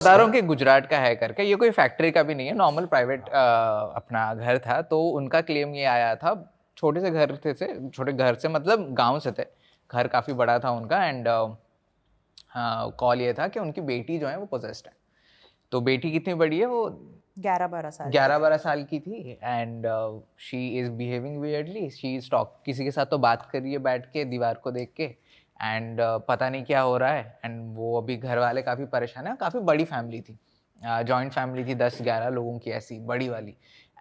बता रहा हूँ कि गुजरात का है करके, ये कोई फैक्ट्री का भी नहीं है, नॉर्मल प्राइवेट अपना घर था। तो उनका क्लेम ये आया था, छोटे से घर थे, छोटे घर से मतलब गांव से थे, घर काफ़ी बड़ा था उनका। एंड कॉल ये था कि उनकी बेटी जो है वो पोजेस्ड है। तो बेटी कितनी बड़ी है, वो 11-12 साल की थी। And she is behaving weirdly, she is talk, किसी के साथ तो बात कर रही है बैठ के दीवार को देख के। एंड पता नहीं क्या हो रहा है। एंड वो अभी घर वाले काफ़ी परेशान है, काफ़ी बड़ी फैमिली थी, जॉइंट फैमिली थी, 10-11 लोगों की, ऐसी बड़ी वाली।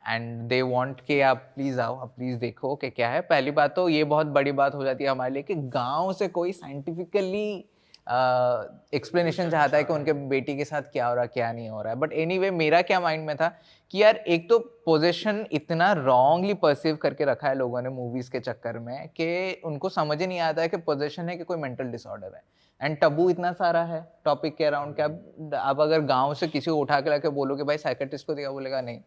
एंड दे वांट कि आप प्लीज़ आओ, आप प्लीज़ देखो कि क्या है। पहली बात तो ये बहुत बड़ी बात हो जाती है हमारे लिए कि गांव से कोई साइंटिफिकली एक्सप्लेनेशन चाहता है कि उनके बेटी के साथ क्या हो रहा है, क्या नहीं हो रहा है। बट एनीवे मेरा क्या माइंड में था कि यार एक तो पोजीशन इतना रॉन्गली परसीव करके रखा है लोगों ने मूवीज के चक्कर में कि उनको समझ ही नहीं आता है कि पोजीशन है कि कोई मेंटल डिसऑर्डर है। एंड टबू इतना सारा है टॉपिक के अराउंड कि अब अगर गांव से किसी को उठा के लाके बोलो कि भाई साइकेट्रिस्ट को दिखा, बोलेगा नहीं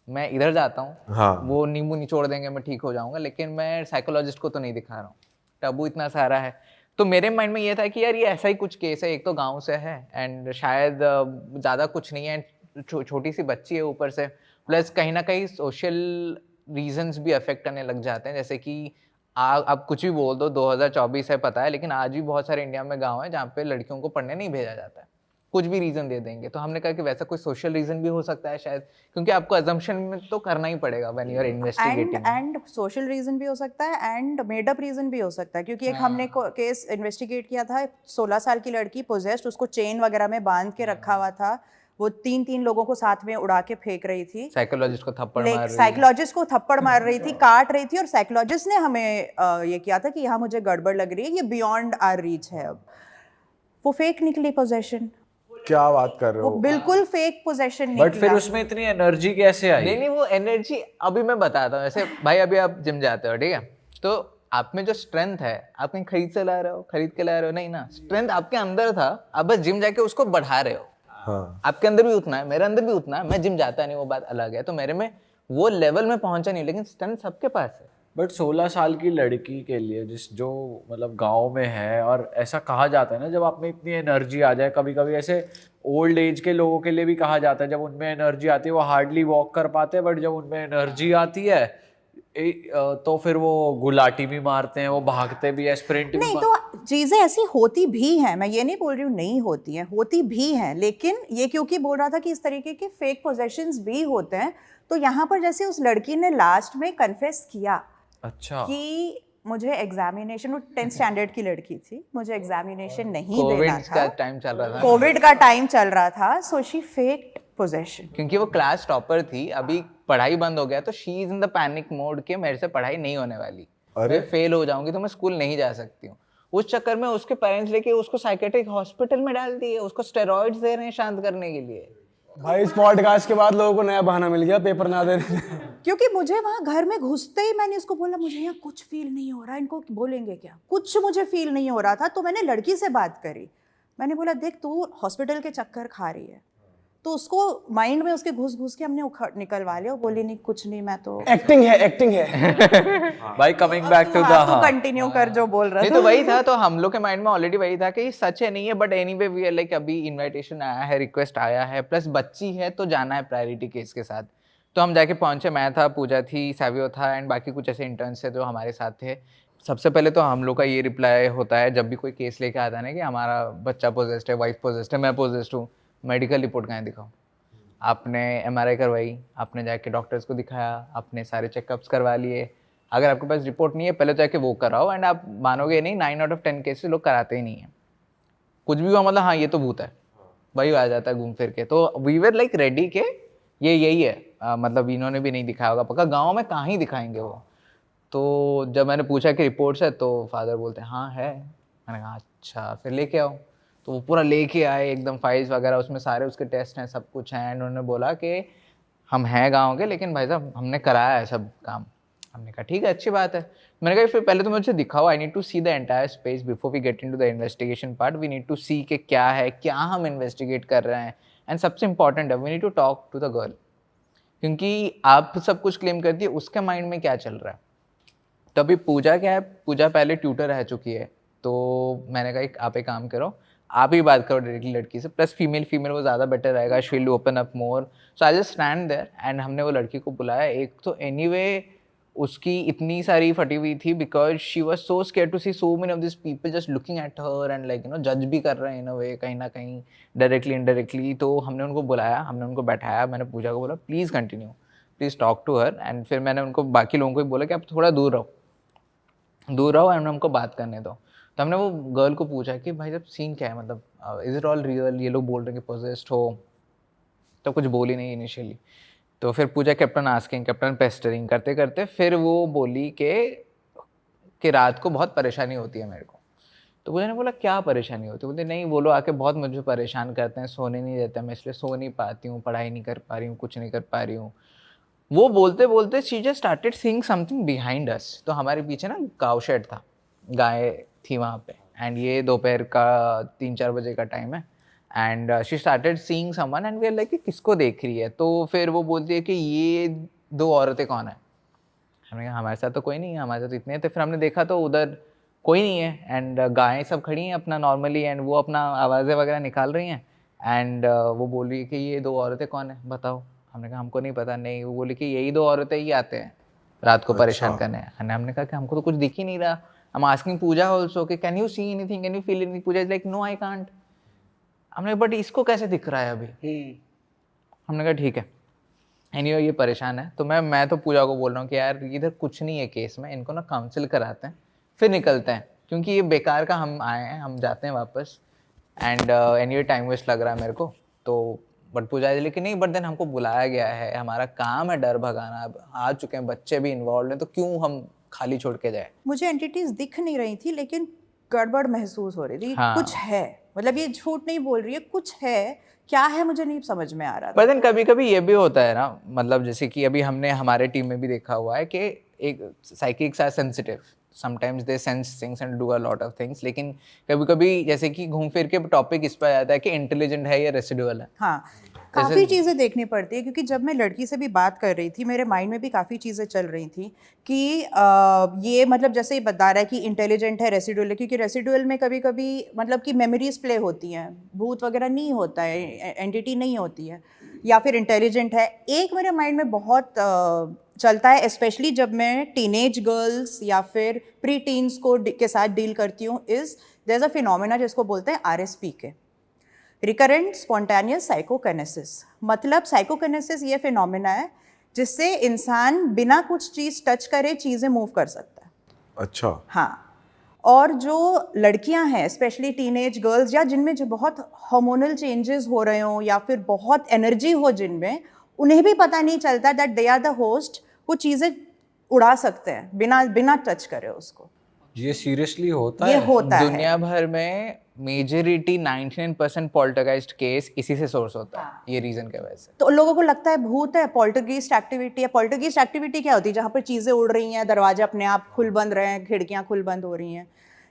मैं इधर जाता हूँ, हाँ वो नींबू निचोड़ देंगे मैं ठीक हो जाऊंगा, लेकिन मैं साइकोलॉजिस्ट को तो नहीं दिखा रहा हूँ। टबू इतना सारा है। तो मेरे माइंड में ये था कि यार ये ऐसा ही कुछ केस है, एक तो गांव से है एंड शायद ज़्यादा कुछ नहीं है, छोटी सी बच्ची है ऊपर से, प्लस कहीं ना कहीं सोशल रीजंस भी अफेक्ट करने लग जाते हैं। जैसे कि आप कुछ भी बोल दो, 2024 है पता है, लेकिन आज भी बहुत सारे इंडिया में गांव है जहाँ पे लड़कियों को पढ़ने नहीं भेजा जाता है, कुछ भी रीजन दे देंगे। तो हमने कहा कि वैसा कोई सोशल रीजन भी हो सकता है शायद, क्योंकि आपको अजम्पशन में तो करना ही पड़ेगा when you are investigating. And social reason भी हो सकता है एंड मेड अप रीजन भी हो सकता है, क्योंकि एक हमने केस इन्वेस्टिगेट किया था, 16 साल की लड़की पोजेस्ड, उसको चेन वगैरह में बांध के रखा हुआ था, वो 3-3 लोगों को साथ में उड़ा के फेंक रही थी, साइकोलॉजिस्ट को थप्पड़ मार रही, साइकोलॉजिस्ट को थप्पड़ मार रही थी, काट रही थी, और साइकोलॉजिस्ट ने हमें ये किया था कि यहाँ मुझे गड़बड़ लग रही है, ये बियॉन्ड आवर रीच है। अब वो फेक निकली पोजेशन, क्या बात कर रहे वो हो। बिल्कुल फेक पोजेशन निकला। बट फिर उसमें इतनी एनर्जी कैसे आई? नहीं वो एनर्जी अभी मैं बताता हूँ। जैसे भाई अभी आप जिम जाते हो, ठीक है, तो आप में जो स्ट्रेंथ है आप कहीं खरीद से ला रहे हो, खरीद के ला रहे हो, नहीं ना, स्ट्रेंथ आपके अंदर था, आप बस जिम जाके उसको बढ़ा रहे हो। हाँ आपके अंदर भी उतना है, मेरे अंदर भी उतना है, मैं जिम जाता नहीं वो बात अलग है, तो मेरे में वो लेवल में पहुंचा नहीं, लेकिन स्ट्रेंथ सबके पास है। बट 16 साल की लड़की के लिए जो मतलब गांव में है, और ऐसा कहा जाता है ना, जब आप में इतनी एनर्जी आ जाए, कभी कभी ऐसे ओल्ड एज के लोगों के लिए भी कहा जाता है, जब उनमें एनर्जी आती है वो हार्डली वॉक कर पाते हैं, बट जब उनमें एनर्जी आती है तो फिर वो गुलाटी भी मारते हैं, वो भागते भी है, स्प्रिंट भी नहीं, तो चीजें ऐसी होती भी हैं, मैं ये नहीं बोल रही हूँ नहीं होती हैं, होती भी हैं, लेकिन ये क्योंकि बोल रहा था कि इस तरीके के फेक पोजेशंस भी होते हैं, तो यहाँ पर जैसे उस लड़की ने लास्ट में कन्फेस किया अच्छा कि मुझे एग्जामिनेशन, वो 10th स्टैंडर्ड की लड़की थी, मुझे एग्जामिनेशन नहीं देना कोविड था, का टाइम चल रहा था, कोविड का टाइम चल रहा था, सो शी फेक्ड पोजेशन। क्योंकि वो क्लास टॉपर थी, अभी पढ़ाई बंद हो गया तो she is in the panic mode के मेरे से पढ़ाई नहीं होने वाली, अरे मैं फेल हो जाऊंगी तो मैं स्कूल नहीं जा सकती हूँ। उस चक्कर में उसके पेरेंट्स लेके उसको साइकेट्रिक हॉस्पिटल में डाल दिए, उसको स्टेरॉइड्स दे रहे हैं शांत करने के लिए। भाई इस पॉडकास्ट के बाद लोगों को नया बहाना मिल गया पेपर ना देने। क्योंकि मुझे वहां घर में घुसते ही मैंने उसको बोला मुझे यहाँ कुछ फील नहीं हो रहा, इनको बोलेंगे क्या, कुछ मुझे फील नहीं हो रहा था। तो मैंने लड़की से बात करी, मैंने बोला देख तू हॉस्पिटल के चक्कर खा रही है, तो उसको माइंड में उसके घुस घुस के हमने निकलवा लिया। बोली नहीं कुछ नहीं, मैं तो एक्टिंग है, एक्टिंग है। भाई कमिंग बैक टू तू कंटिन्यू कर जो बोल रहा नहीं था। तो वही था, तो हम लोग के माइंड में ऑलरेडी वही था कि सच है नहीं है, but anyway we are like अभी इनविटेशन आया है, रिक्वेस्ट आया है, प्लस बच्ची है तो जाना है प्रायोरिटी केस के साथ। तो हम जाके पहुंचे, मैं था, पूजा थी, सैवियो था, एंड बाकी कुछ ऐसे इंटर्न्स थे जो हमारे साथ थे। सबसे पहले तो हम लोग का ये रिप्लाई होता है जब भी कोई केस लेके आता है ना कि हमारा बच्चा पोजेस्ड है, वाइफ पोजेस्ड है, मैं पोजेस्ड हूँ, मेडिकल रिपोर्ट कहाँ दिखाओ, आपने एमआरआई करवाई, आपने जाके डॉक्टर्स को दिखाया, आपने सारे चेकअप्स करवा लिए, अगर आपके पास रिपोर्ट नहीं है पहले तो जाके वो कराओ। एंड आप मानोगे नहीं, 9 आउट ऑफ 10 केसेस लोग कराते ही नहीं है, कुछ भी हुआ मतलब हाँ ये तो भूत है, वही आ जाता है घूम फिर के। तो वी वर लाइक रेडी के ये यही है, मतलब इन्होंने भी नहीं दिखाया होगा पक्का, गाँव में कहाँ ही दिखाएंगे वो। तो जब मैंने पूछा कि रिपोर्ट्स है तो फादर बोलते हैं हाँ है, मैंने कहा अच्छा फिर लेके आओ। तो वो पूरा लेके आए एकदम फाइल्स वगैरह, उसमें सारे उसके टेस्ट हैं, सब कुछ हैं। एंड उन्होंने बोला कि हम हैं गांव के, लेकिन भाई साहब हमने कराया है सब काम। हमने कहा ठीक है अच्छी बात है। मैंने कहा फिर पहले तो मुझे दिखाओ, I need to see the entire space before we get into the investigation part. We need to see कि क्या है, क्या हम इन्वेस्टिगेट कर रहे हैं, एंड सबसे इंपॉर्टेंट है we need to talk to the girl, क्योंकि आप सब कुछ क्लेम करती है, उसके माइंड में क्या चल रहा है। तभी पूजा क्या है, पूजा पहले ट्यूटर रह चुकी है, तो मैंने कहा आप एक काम करो, आप ही बात करो डायरेक्टली लड़की से, प्लस फीमेल वो ज़्यादा बेटर रहेगा, she will open up more, so I just stand there and हमने वो लड़की को बुलाया। एक तो एनीवे उसकी इतनी सारी फटी हुई थी because she was so scared to see so many of this people just looking at her and like जज भी कर रहे हैं इन अ वे, कहीं ना कहीं डायरेक्टली इनडायरेक्टली। तो हमने उनको बुलाया, हमने उनको बैठाया, मैंने पूजा को बोला please continue, please talk to her, and फिर मैंने उनको बाकी लोगों को भी बोला कि आप थोड़ा दूर रहो एंड हमको बात करने दो। तो हमने वो गर्ल को पूछा कि भाई जब सीन क्या है, मतलब इज़ इट ऑल रियल, ये लोग बोल रहे हैं कि पोजेस्ड हो, तो कुछ बोली नहीं इनिशियली। तो फिर पूजा कैप्टन आस्किंग, कैप्टन पेस्टरिंग करते करते फिर वो बोली कि रात को बहुत परेशानी होती है मेरे को। तो पूजा ने बोला क्या परेशानी होती है? बोलते नहीं वो लोग आके बहुत मुझे परेशान करते हैं, सोने नहीं देते, मैं इसलिए सो नहीं पाती हूँ, पढ़ाई नहीं कर पा रही हूँ, कुछ नहीं कर पा रही हूँ। वो बोलते बोलते she just started seeing something behind us. तो हमारे पीछे ना काउ शेड था, गाय थी वहाँ पे, एंड ये दोपहर का 3-4 बजे का टाइम है, and she started seeing someone and we are like किसको देख रही है? तो फिर वो बोलती है कि ये 2 औरतें कौन है? हमने कहा हमारे साथ तो कोई नहीं है, हमारे साथ इतने थे। फिर हमने देखा तो उधर कोई नहीं है, एंड गायें सब खड़ी हैं अपना नॉर्मली, एंड वो अपना आवाज़ें वगैरह निकाल रही हैं, एंड वो बोल रही है कि ये 2 औरतें कौन है बताओ। हमने कहा हमको नहीं पता। नहीं, वो बोली कि यही 2 औरतें ही आते हैं रात को परेशान करने। हमने कहा कि हमको तो कुछ दिख ही नहीं रहा। I'm asking Pooja also कि can you see anything, can you feel anything? Pooja is like no I can't. हमने बट इसको कैसे दिख रहा है अभी? हमने कहा ठीक है, एनीवे ये परेशान है। तो मैं तो पूजा को बोल रहा हूँ कि यार इधर कुछ नहीं है केस में, इनको ना काउंसिल कराते हैं फिर निकलते हैं, क्योंकि ये बेकार का हम आए हैं, हम जाते हैं वापस, एंड एनीवे टाइम वेस्ट लग रहा है मेरे को। तो बट पूजा है लेकिन नहीं, बट देन हमको बुलाया गया है, हमारा काम है डर भगाना, अब आ चुके हैं, बच्चे भी इन्वॉल्व हैं, तो क्यों हम खाली छोड़ के जाए? मुझे एंटिटीज दिख नहीं रही थी लेकिन गड़बड़ महसूस हो रही थी। हाँ। कुछ है, मतलब ये झूठ नहीं बोल रही है, कुछ है, क्या है मुझे नहीं समझ में आ रहा था। पर देन कभी कभी ये भी होता है ना, मतलब जैसे कि अभी हमने हमारे टीम में भी देखा हुआ है कि एक psychics are sensitive, sometimes they sense things and do a lot of things, लेकिन कभी कभी जैसे कि घूम फिर के टॉपिक इस पर आ जाता है कि इंटेलिजेंट है या रेसिडुअल है। हाँ, काफ़ी चीज़ें देखनी पड़ती है, क्योंकि जब मैं लड़की से भी बात कर रही थी मेरे माइंड में भी काफ़ी चीज़ें चल रही थी कि ये मतलब जैसे ही बता रहा है कि इंटेलिजेंट है, रेसिडुअल है, क्योंकि रेसिडुअल में कभी कभी मतलब कि मेमोरीज प्ले होती हैं, भूत वगैरह नहीं होता है, एंटिटी नहीं होती है, या फिर इंटेलिजेंट है। एक मेरे माइंड में बहुत चलता है, स्पेशली जब मैं टीनेज गर्ल्स या फिर प्री टीन्स के साथ डील करती हूँ, is there is a phenomena जिसको बोलते हैं RSP के, रिकरेंट स्पॉन्टेनियस साइकोकिनेसिस। मतलब साइकोकिनेसिस ये फिनोमेना है जिससे इंसान बिना कुछ चीज़ टच करे चीज़ें मूव कर सकता है। अच्छा। हाँ, और जो लड़कियां हैं स्पेशली टीनेज गर्ल्स, या जिनमें जो बहुत हार्मोनल चेंजेस हो रहे हों या फिर बहुत एनर्जी हो जिनमें, उन्हें भी पता नहीं चलता that they are the host, वो चीज़ें उड़ा सकते हैं बिना टच करे उसको। ये सीरियसली होता ये है? होता है। दुनिया भर में मेजोरिटी 99% पॉल्टरगाइस्ट केस इसी से सोर्स होता है, ये रीजन के वजह से। तो लोगों को लगता है भूत है, पॉल्टरगीस्ट एक्टिविटी है। पॉल्टरगीस्ट एक्टिविटी क्या होती है? जहाँ पर चीज़ें उड़ रही हैं, दरवाजे अपने आप खुल बंद रहे हैं, खिड़कियाँ खुल बंद हो रही हैं।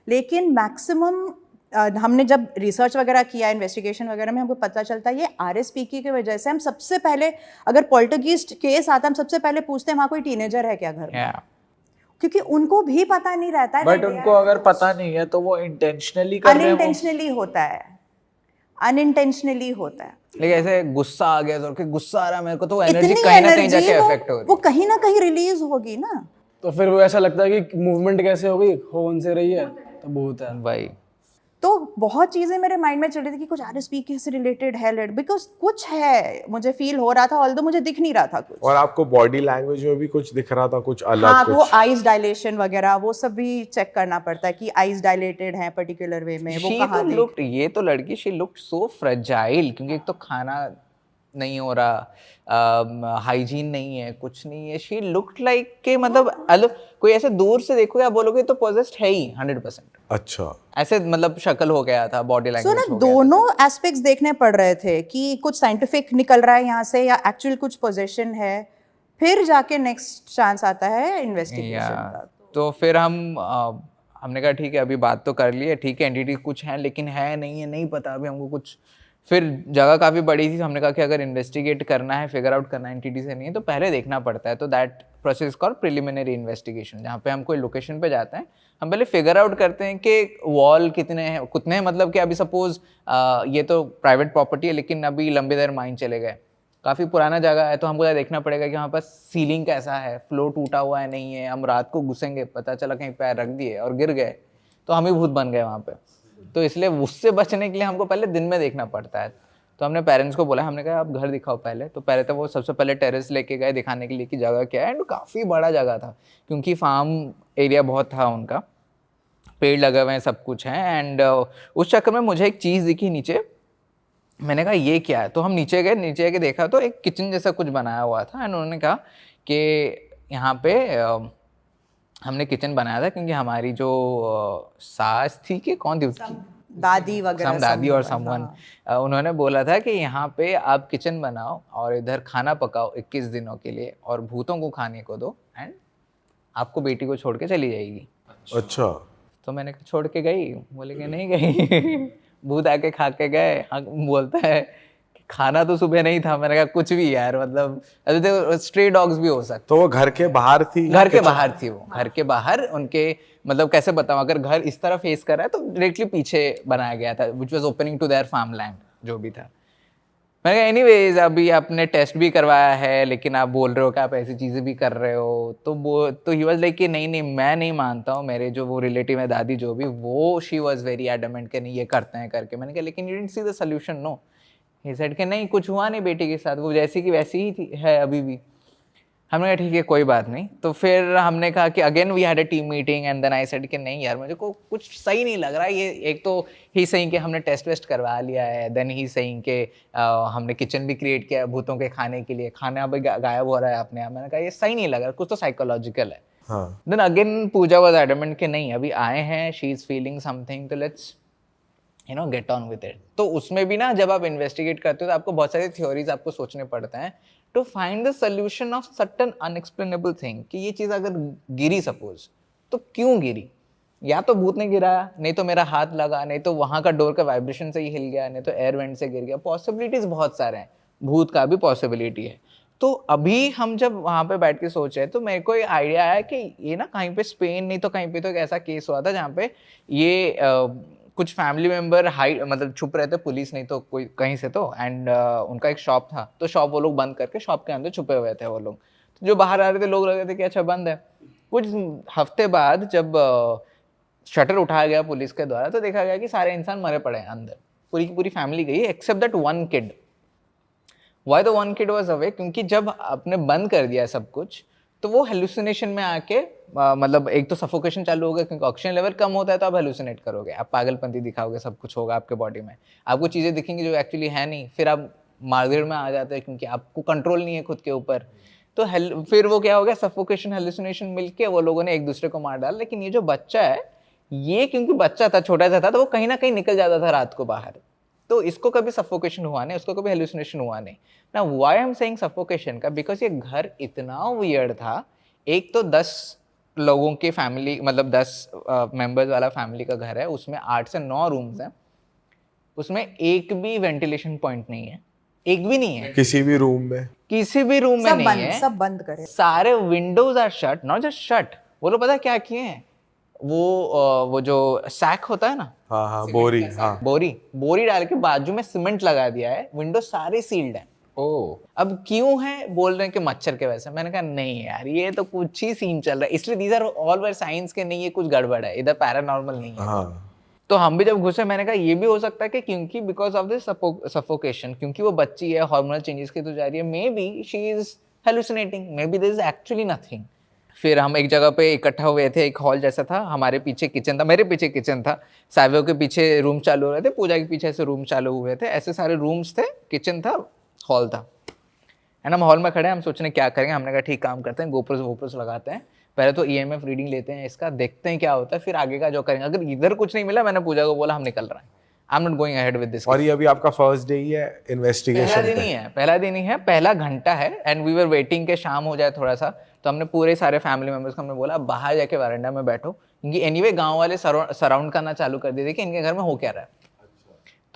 लेकिन मैक्सिमम हमने जब रिसर्च वगैरह किया, इन्वेस्टिगेशन वगैरह में, हमको पता चलता है ये RSP की वजह से। हम सबसे पहले अगर पॉल्टरगीस्ट केस आता है, हम सबसे पहले पूछते हैं वहाँ कोई टीनेजर है क्या घर में, क्योंकि उनको भी पता नहीं रहता है। बट उनको अगर पता नहीं है तो वो इंटेंशनली कर रहे हैं। अनइंटेंशनली होता है, अनइंटेंशनली होता है। लेकिन ऐसे गुस्सा आ गया तो कि गुस्सा आ रहा है मेरे को, तो एनर्जी इतनी कहीं ना कहीं जाके एनर्जी इफेक्ट हो रही वो कहीं ना कहीं रिलीज होगी ना। तो फिर वो ऐसा लगता है कि मूवमेंट कैसे हो गई, हो कौन से रही है, तो बहुत है भाई। तो बहुत चीज़ें मेरे माइंड में चल रही थी कि कुछ RSP से रिलेटेड है, बिकॉज कुछ है, मुझे फील हो रहा था, ऑल्दो मुझे दिख नहीं रहा था कुछ। और आपको बॉडी लैंग्वेज में भी कुछ दिख रहा था, कुछ अलग? हाँ, कुछ वो आईज डायलेशन वगैरह वो सब भी चेक करना पड़ता है कि आईज डायलेटेड है पर्टिकुलर वे में, वो कहाँ देख। ये तो लड़की शी लुक्ड सो फ्रेजाइल, क्योंकि एक तो खाना नहीं हो रहा, हाइजीन नहीं है, कुछ नहीं है। शी लुक्ड लाइक के मतलब अलग, कोई ऐसे दूर से देखो या बोलोगे तो पोजेस्ड है ही 100%। अच्छा, ऐसे मतलब शक्ल हो गया था, बॉडी लैंग्वेज ना हो गया दोनों एस्पेक्ट्स देखने पड़ रहे थे कि कुछ साइंटिफिक निकल रहा है यहाँ से या एक्चुअल कुछ पोजीशन है, फिर जाके नेक्स्ट चांस आता है इन्वेस्टिगेशन का। तो फिर हमने कहा ठीक है, अभी बात तो कर ली है, ठीक है एंटिटी कुछ है, लेकिन है नहीं पता अभी हमको कुछ फिर जगह काफ़ी बड़ी थी, तो हमने कहा कि अगर इन्वेस्टिगेट करना है, फिगर आउट करना है एंटिटी से नहीं है, तो पहले देखना पड़ता है। तो that process called preliminary investigation, जहाँ पे हम कोई लोकेशन पे जाते हैं, हम पहले फिगर आउट करते हैं कि वॉल कितने हैं, मतलब कि अभी सपोज ये तो प्राइवेट प्रॉपर्टी है, लेकिन अभी लंबी देर माइन चले गए, काफ़ी पुराना जगह है, तो हमको देखना पड़ेगा कि वहाँ पर सीलिंग कैसा है, फ्लोर टूटा हुआ है नहीं है। हम रात को घुसेंगे, पता चला कहीं पैर रख दिए और गिर गए, तो हम ही भूत बन गए वहाँ पे। तो इसलिए उससे बचने के लिए हमको पहले दिन में देखना पड़ता है। तो हमने पेरेंट्स को बोला, हमने कहा आप घर दिखाओ पहले। तो पहले तो वो सबसे पहले टेरेस लेके गए दिखाने के लिए कि जगह क्या है, एंड काफ़ी बड़ा जगह था क्योंकि फार्म एरिया बहुत था उनका, पेड़ लगे हुए हैं, सब कुछ है। एंड उस चक्कर में मुझे एक चीज़ दिखी नीचे, मैंने कहा ये क्या है। तो हम नीचे गए देखा तो एक किचन जैसा कुछ बनाया हुआ था। एंड उन्होंने कहा कि यहाँ पे हमने किचन बनाया था क्योंकि हमारी जो सास थी कि कौन थी उसकी दादी वगैरह, दादी और समवन, उन्होंने बोला था कि यहाँ पे आप किचन बनाओ और इधर खाना पकाओ 21 दिनों के लिए और भूतों को खाने को दो, एंड आपको बेटी को छोड़ के चली जाएगी। अच्छा, तो मैंने कहा छोड़ के गई, बोले कि नहीं गई। भूत आके खा के गए। बोलता है कि खाना तो सुबह नहीं था। मैंने कहा कुछ भी यार, मतलब अरे स्ट्रे डॉग्स भी हो सकते। तो वो घर के बाहर थी? घर के बाहर थी वो, घर के बाहर उनके, मतलब कैसे बताऊं, अगर घर इस तरह फेस कर रहा है तो डायरेक्टली पीछे बनाया गया था, which was opening to their farm land, जो भी था। मैंने कहा एनीवेज, अभी आपने टेस्ट भी करवाया है, लेकिन आप बोल रहे हो कि आप ऐसी चीज़ें भी कर रहे हो। तो ही वाज लाइक कि नहीं मैं नहीं मानता हूँ। मेरे जो वो रिलेटिव है, दादी जो भी, वो शी वाज वेरी एडमेंट कि नहीं ये करते हैं करके। मैंने कहा लेकिन you didn't see the solution, no. He said कि नहीं कुछ हुआ नहीं बेटी के साथ, वो जैसी की वैसी ही थी, है अभी भी। हमने कहा ठीक है कोई बात नहीं। तो फिर हमने कहा कि again we had a team meeting and then I said कि नहीं यार मुझे को कुछ सही नहीं लग रहा है ये। एक तो ही सही कि हमने टेस्ट वेस्ट करवा लिया है, देन ही सही कि हमने किचन भी क्रिएट किया है भूतों के खाने के लिए, खाना भी गायब हो रहा है अपने आप। मैंने कहा ये सही नहीं लग रहा, कुछ तो साइकोलॉजिकल है। हाँ। Then again Puja was adamant कि नहीं अभी आए हैं, शी इज फीलिंग समथिंग, तो let's get on with it. तो उसमें भी ना जब आप इन्वेस्टिगेट करते हो तो आपको बहुत सारी थ्योरीज आपको सोचने पड़ते हैं to find the solution of certain unexplainable thing, कि ये चीज़ अगर गिरी सपोज, तो क्यों गिरी? या तो भूत ने गिराया, नहीं तो मेरा हाथ लगा, नहीं तो वहाँ का डोर का वाइब्रेशन से ही हिल गया, नहीं तो एयर वेंट से गिर गया। पॉसिबिलिटीज बहुत सारे हैं, भूत का भी पॉसिबिलिटी है। तो अभी हम जब वहाँ पे बैठ के सोच रहे तो मेरे को ये आइडिया आया कि ये ना कहीं पे स्पेन नहीं तो कहीं पे तो एक ऐसा केस हुआ था जहाँ पे ये कुछ फैमिली मेंबर मतलब छुप रहे थे, पुलिस नहीं तो कोई कहीं से तो, एंड उनका एक शॉप था, तो शॉप वो लोग बंद करके शॉप के अंदर छुपे हुए थे वो लोग। तो जो बाहर आ रहे थे लोग लग रहे थे कि अच्छा बंद है। कुछ हफ्ते बाद जब शटर उठाया गया पुलिस के द्वारा तो देखा गया कि सारे इंसान मरे पड़े हैं अंदर, पूरी की पूरी फैमिली गई except that one kid. Why the one kid was away? क्योंकि जब आपने बंद कर दिया सब कुछ तो वो हेलुसिनेशन में आके मतलब एक तो सफोकेशन चालू हो गया, क्योंकि ऑक्सीजन लेवल कम होता है तो आप हेलुसिनेट करोगे, आप पागलपंती दिखाओगे, सब कुछ होगा आपके बॉडी में, आपको चीज़ें दिखेंगी जो एक्चुअली है नहीं, फिर आप मार्गेट में आ जाते हैं क्योंकि आपको कंट्रोल नहीं है खुद के ऊपर। तो फिर वो क्या हो गया, सफोकेशन हेलुसिनेशन मिलके वो लोगों ने एक दूसरे को मार डाला। लेकिन ये जो बच्चा है, ये क्योंकि बच्चा था, छोटा सा था, तो वो कहीं ना कहीं निकल जाता था रात को बाहर, तो इसको कभी सफोकेशन हुआ नहीं, उसको कभी हेलुसिनेशन हुआ नहीं। ना why I am saying suffocation का, बिकॉज ये घर इतना वियर्ड था। एक तो 10 लोगों की फैमिली, मतलब 10 मेंबर्स वाला फैमिली का घर है, उसमें 8 से 9 रूम्स हैं, उसमें एक भी वेंटिलेशन पॉइंट नहीं है, एक भी नहीं है किसी भी रूम में, किसी भी रूम में नहीं है, सब बंद करे। सारे windows are shut, not just shut, वो लोग पता क्या किए हैं, वो जो सैक होता है ना, हाँ हाँ बोरी, हाँ बोरी डाल के बाजू में सीमेंट लगा दिया है, विंडो सारे सील्ड हैं। अब क्यों है, बोल रहे हैं कि मच्छर के वजह से। मैंने कहा नहीं यार, ये तो कुछ ही सीन चल रहा है, इसलिए these are all were science के नहीं, ये कुछ गड़बड़ है, इधर पैरानॉर्मल नहीं है। हाँ। तो हम भी जब घुसे, मैंने कहा ये भी हो सकता है कि क्योंकि बिकॉज ऑफ दिस सफोकेशन, क्योंकि वो बच्ची है, हार्मोनल चेंजेस की तो जा रही है, may be she is hallucinating, may be this is actually nothing. फिर हम एक जगह पे इकट्ठा हुए थे, एक हॉल जैसा था, हमारे पीछे किचन था, मेरे पीछे किचन था, सावियो के पीछे रूम चालू हो रहे थे, पूजा के पीछे से रूम चालू हुए थे, ऐसे सारे रूम्स थे, किचन था, हॉल था। एंड हम हॉल में खड़े हैं, हम सोचने क्या करेंगे। हमने कहा ठीक काम करते हैं, गोप्रोस लगाते हैं, पहले तो EMF रीडिंग लेते हैं इसका, देखते हैं क्या होता है, फिर आगे का जो करेंगे। अगर इधर कुछ नहीं मिला, मैंने पूजा को बोला हम निकल रहे हैं, I am not going ahead with this. और ये अभी आपका फर्स्ट डे ही है इन्वेस्टिगेशन? पहला दिन ही है, पहला घंटा है, एंड वी वर वेटिंग के शाम हो जाए थोड़ा सा। तो हमने पूरे सारे फैमिली मेंबर्स को हमने बोला बाहर जाके वारंडा में बैठो, क्योंकि एनीवे गांव वाले सराउंड करना चालू कर दिए थे कि इनके घर में हो क्या रहा है।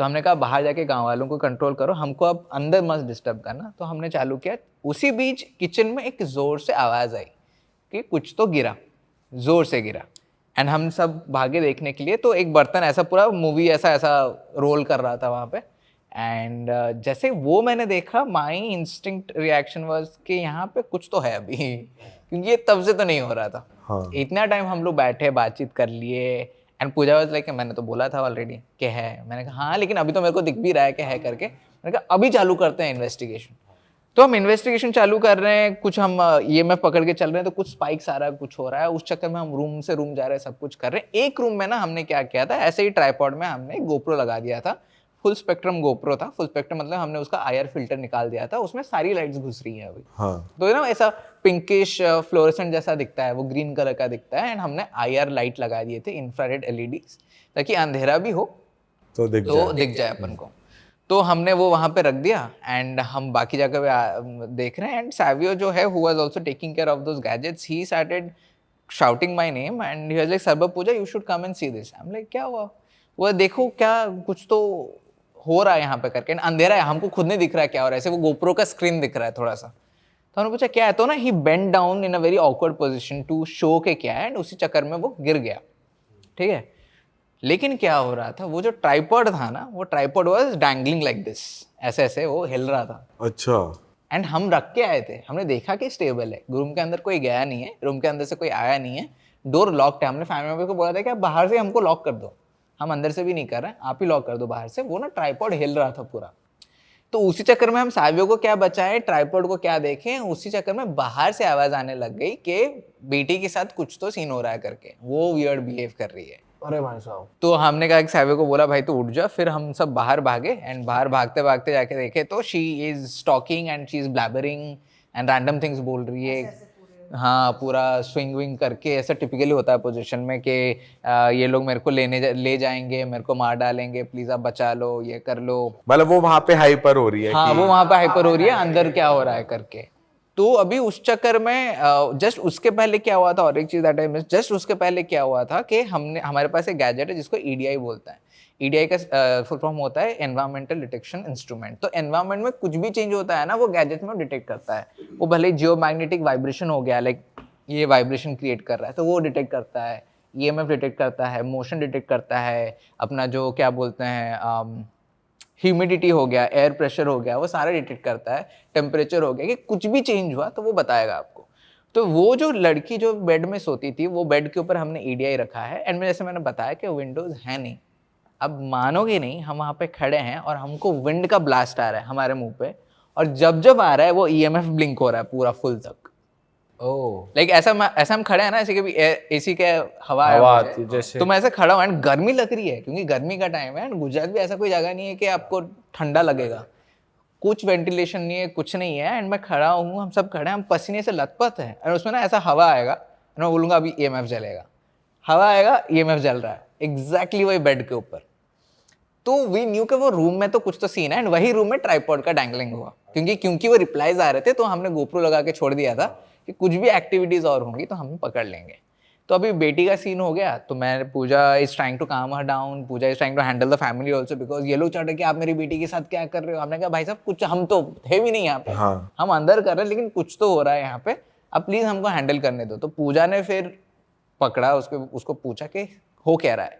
तो हमने कहा बाहर जाके गांव वालों को कंट्रोल करो, हमको अब अंदर मत डिस्टर्ब करना। तो हमने चालू किया। उसी बीच किचन में एक ज़ोर से आवाज़ आई कि कुछ तो गिरा, ज़ोर से गिरा। एंड हम सब भागे देखने के लिए, तो एक बर्तन ऐसा पूरा मूवी ऐसा रोल कर रहा था वहाँ पे। एंड जैसे वो मैंने देखा, माई इंस्टिंक्ट रिएक्शन वाज कि यहाँ पे कुछ तो है अभी, क्योंकि ये तब से तो नहीं हो रहा था। हाँ। इतना टाइम हम लोग बैठे, बातचीत कर लिए। एंड पूजा वाज लाइक मैंने तो बोला था ऑलरेडी कि है। मैंने कहा हाँ, लेकिन अभी तो मेरे को दिख भी रहा है कि है करके। मैंने कहा अभी चालू करते हैं इन्वेस्टिगेशन। तो हम इन्वेस्टिगेशन चालू कर रहे हैं, कुछ हम EMF पकड़ के चल रहे हैं, तो कुछ स्पाइक्स आ रहा है, कुछ हो रहा है। उस चक्कर में हम रूम से रूम जा रहे हैं, सब कुछ कर रहे हैं। एक रूम में ना हमने क्या किया था, ऐसे ही ट्राइपॉड में हमने गोप्रो लगा दिया था। फुल स्पेक्ट्रम गोप्रो था। फुल स्पेक्ट्रम मतलब हमने उसका IR फिल्टर निकाल दिया था, उसमें सारी लाइट्स घुस रही हैं अभी। हाँ। तो ना ऐसा पिंकिश फ्लोरेसेंट जैसा दिखता है, वो ग्रीन कलर का दिखता है। एंड हमने IR लाइट लगा दिए थे, इंफ्रारेड LEDs, ताकि अंधेरा भी हो तो दिख जाए अपन को। तो हमने वो वहाँ पे रख दिया। एंड हम बाकी जगह पे देख रहे हैं। एंड सैवियो जो है, who was also taking care of those gadgets, he started shouting my name and he was like serve Puja you should come and see this. I am like क्या हुआ? वो देखो क्या कुछ तो हो रहा है यहाँ पे करके। अंधेरा है, हमको खुद नहीं दिख रहा है क्या हो रहा है। ऐसे वो गोप्रो का स्क्रीन दिख रहा है थोड़ा सा। तो हमने पूछा क्या है, तो ना ही bend down in a very awkward position to show के क्या है। एंड उसी चक्कर में वो गिर गया। ठीक है, लेकिन क्या हो रहा था, वो जो ट्राइपॉड था ना, वो tripod was dangling like this, ऐसे ऐसे वो हिल रहा था। अच्छा। एंड हम रख के आए थे, हमने देखा कि स्टेबल है, रूम के अंदर कोई गया नहीं है, रूम के अंदर से कोई आया नहीं है, डोर लॉक्ड है। हमने फैमिली मेंबर को बोला था कि आप बाहर से हमको लॉक कर दो, हम अंदर से भी नहीं कर रहे हैं, आप ही लॉक कर दो बाहर से। वो ना ट्राइपॉड हिल रहा था पूरा। तो उसी चक्कर में हम सावियो को क्या बचाएं, ट्राइपॉड को क्या देखें, उसी चक्कर में बाहर से आवाज आने लग गई कि बेटी के साथ कुछ तो सीन हो रहा है करके, वो वियर्ड बिहेव कर रही है। अरे भाई साहब। तो हमने कहा कि सावियो को बोला भाई तू उठ जा। फिर हम सब बाहर भागे। एंड बाहर भागते भागते जाके देखे तो she is talking and she is blabbering and random things बोल रही है। हाँ, पूरा स्विंग विंग करके, ऐसा टिपिकली होता है पोजीशन में कि ये लोग मेरे को ले जाएंगे, मेरे को मार डालेंगे, प्लीज आप बचा लो, ये कर लो। मतलब वो वहां पे हाइपर हो रही है हाँ, कि वो वहां पे हाइपर हो रही है, अंदर क्या हो रहा है करके। तो अभी उस चक्कर में जस्ट उसके पहले क्या हुआ था, और एक चीज दैट आई मिस, जस्ट उसके पहले क्या हुआ था कि हमारे पास एक गैजेट है जिसको EDI बोलता है। EDI का फुल फॉर्म होता है एनवायरमेंटल डिटेक्शन इंस्ट्रूमेंट। तो एनवायरमेंट में कुछ भी चेंज होता है ना, वो गैजेट में डिटेक्ट करता है। वो भले ही जियोमैग्नेटिक वाइब्रेशन हो गया, लाइक ये वाइब्रेशन क्रिएट कर रहा है, तो वो डिटेक्ट करता है। EMF डिटेक्ट करता है, मोशन डिटेक्ट करता है, अपना जो क्या बोलते हैं ह्यूमिडिटी हो गया, एयर प्रेशर हो गया, वो सारा डिटेक्ट करता है। टेम्परेचर हो गया, कि कुछ भी चेंज हुआ तो वो बताएगा आपको। तो वो जो लड़की जो बेड में सोती थी, वो बेड के ऊपर हमने EDI रखा है। एंड जैसे मैंने बताया कि विंडोज है नहीं। अब मानोगे नहीं, हम वहाँ पे खड़े हैं और हमको विंड का ब्लास्ट आ रहा है हमारे मुंह पे, और जब जब आ रहा है वो EMF ब्लिंक हो रहा है पूरा फुल तक। लाइक ऐसा हम खड़े हैं ना, ऐसे कि भी AC के हवा आती जैसे, तो मैं ऐसे खड़ा हूँ एंड गर्मी लग रही है, क्योंकि गर्मी का टाइम है। एंड गुजरात भी ऐसा कोई जगह नहीं है कि आपको ठंडा लगेगा, कुछ वेंटिलेशन नहीं है, कुछ नहीं है। एंड मैं खड़ा हूँ, हम सब खड़े हैं, हम पसीने से लथपथ हैं। और उसमें ना ऐसा हवा आएगा, मैं बोलूँगा अभी EMF जलेगा, हवा आएगा, EMF जल रहा है एग्जैक्टली वही बेड के ऊपर। तो वी न्यू कि वो रूम में तो कुछ तो सीन है। एंड वही रूम में ट्राइपॉड का डैंगलिंग हुआ, क्योंकि वो रिप्लाईज आ रहे थे। तो हमने गोप्रो लगा के छोड़ दिया था कि कुछ भी एक्टिविटीज और होंगी तो हम पकड़ लेंगे। तो अभी बेटी का सीन हो गया, तो मैं पूजा is trying to calm her down, Puja is trying to handle the family also, because ये लोग चाह रहे कि आप मेरी बेटी के साथ क्या कर रहे हो। हमने कहा भाई साहब कुछ, हम तो थे भी नहीं यहाँ पे, हाँ। हम अंदर कर रहे हैं, लेकिन कुछ तो हो रहा है यहाँ पे, अब प्लीज हमको हैंडल करने दो। तो पूजा ने फिर पकड़ा उसको पूछा कि हो क्या रहा है।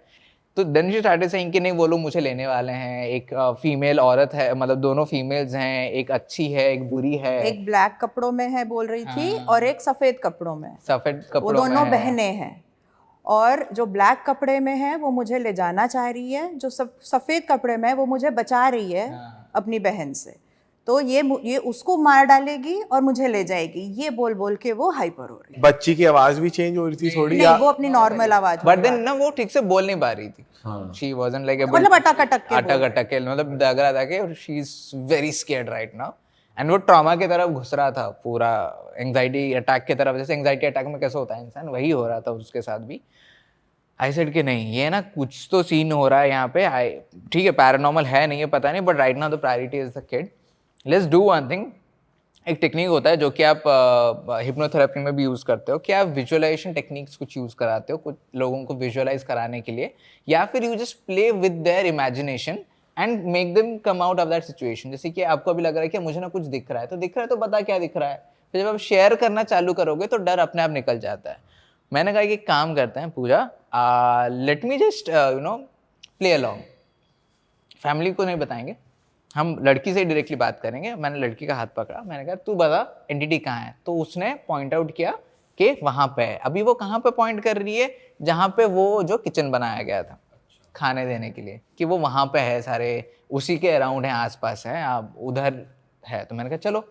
तो देन शी स्टार्टेड सेइंग कि नहीं वो लोग मुझे लेने वाले हैं, एक फीमेल औरत है, मतलब दोनों फीमेल्स हैं, एक अच्छी है एक बुरी है। एक ब्लैक कपड़ों में है बोल रही थी, और एक सफेद कपड़ों में। सफेद वो कपड़ों में दोनों है। बहनें हैं, और जो ब्लैक कपड़े में है वो मुझे ले जाना चाह रही है, जो सफेद कपड़े में है वो मुझे बचा रही है अपनी बहन से। तो ये उसको मार डालेगी और मुझे ले जाएगी, ये बोल बोल के वो हाइपर हो रही है। बच्ची की आवाज भी चेंज हो रही थी थोड़ी, नहीं, वो अपनी नॉर्मल आवाज बट देन ना वो ठीक से बोल नहीं पा रही थी। शी वाजंट लाइक मतलब अटक अटक के अटक के, मतलब लग रहा था कि she is very scared right now. And वो ट्रॉमा की तरफ घुस रहा था पूरा, एंग्जाइटी अटैक की तरफ। जैसे एंग्जाइटी अटैक में कैसे होता है इंसान, वही हो रहा था उसके साथ भी। आई सेड कि नहीं, ये ना कुछ तो सीन हो रहा है यहाँ पे। ठीक है, पैरानॉर्मल है नहीं है पता नहीं, but right now the priority is the kid. Let's do one thing. एक टेक्निक होता है जो कि आप हिप्नोथेरेपी में भी यूज़ करते हो, कि आप विजुअलाइजेशन टेक्निक्स कुछ यूज़ कराते हो कुछ लोगों को विजुअलाइज कराने के लिए, या फिर you just play with their imagination and make them come out of that situation. जैसे कि आपको अभी लग रहा है कि मुझे ना कुछ दिख रहा है, तो दिख रहा है तो बता क्या दिख रहा है। फिर जब आप शेयर करना चालू करोगे तो डर अपने आप निकल जाता है। मैंने कहा कि एक काम करते हैं Puja, let me just play along, family को नहीं बताएंगे, हम लड़की से डायरेक्टली बात करेंगे। मैंने लड़की का हाथ पकड़ा, मैंने कहा तू बता एंटिटी कहाँ है। तो उसने पॉइंट आउट किया कि वहाँ पे है। अभी वो कहाँ पे पॉइंट कर रही है, जहाँ पे वो जो किचन बनाया गया था खाने देने के लिए, कि वो वहाँ पे है, सारे उसी के अराउंड हैं, आसपास हैं, आप उधर है। तो मैंने कहा चलो,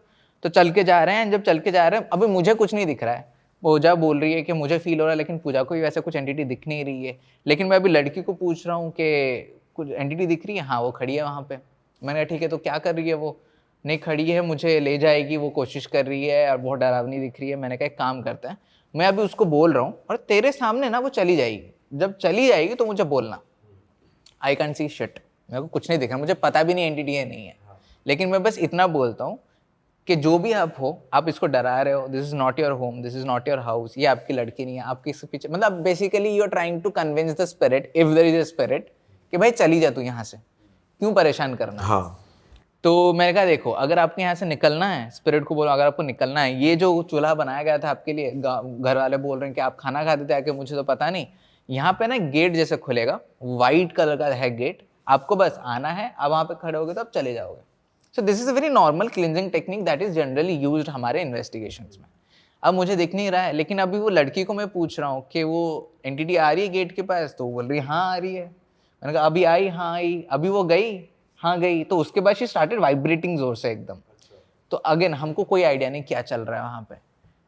तो चल के जा रहे हैं। जब चल के जा रहे हैं, अभी मुझे कुछ नहीं दिख रहा है, पूजा बोल रही है कि मुझे फील हो रहा है, लेकिन पूजा को भी वैसे कुछ एंटिटी दिख नहीं रही है। लेकिन मैं अभी लड़की को पूछ रहा हूँ कि कुछ एंटिटी दिख रही है, हाँ वो खड़ी है वहाँ पे। मैंने कहा ठीक है, तो क्या कर रही है वो? नहीं खड़ी है, मुझे ले जाएगी, वो कोशिश कर रही है और बहुत डरावनी दिख रही है। मैंने कहा एक काम करते हैं, मैं अभी उसको बोल रहा हूँ और तेरे सामने ना वो चली जाएगी, जब चली जाएगी तो मुझे बोलना। आई कैन सी शिट, मेरे को कुछ नहीं दिख रहा, मुझे पता भी नहीं एंटिटी है नहीं है, लेकिन मैं बस इतना बोलता हूँ कि जो भी आप हो, आप इसको डरा रहे हो, this is not your home, this is not your house, ये आपकी लड़की नहीं है, आपके इसके पीछे, मतलब basically you are trying to convince the spirit, if there is a spirit, कि भाई चली जा तू यहाँ से, क्यों परेशान करना। हाँ तो मैंने कहा देखो, अगर आपके यहाँ से निकलना है, स्पिरिट को बोलो अगर आपको निकलना है, ये जो चूल्हा बनाया गया था आपके लिए, घर वाले बोल रहे हैं कि आप खाना खाते थे आके, मुझे तो पता नहीं, यहाँ पे ना गेट जैसे खुलेगा, वाइट कलर का है गेट, आपको बस आना है, आप वहाँ पे खड़े होगे तो आप चले जाओगे। So this is a very normal cleansing technique that is generally used हमारे इन्वेस्टिगेशंस में। अब मुझे दिख नहीं रहा है, लेकिन अभी वो लड़की को मैं पूछ रहा हूँ कि वो एंटिटी आ रही है गेट के पास, तो वो बोल रही है हाँ आ रही है। मैंने कहा अभी आई, हाँ आई, अभी वो गई, हाँ गई। तो उसके बाद शी स्टार्टेड वाइब्रेटिंग जोर से एकदम। तो अगेन हमको कोई आइडिया नहीं क्या चल रहा है वहाँ पे।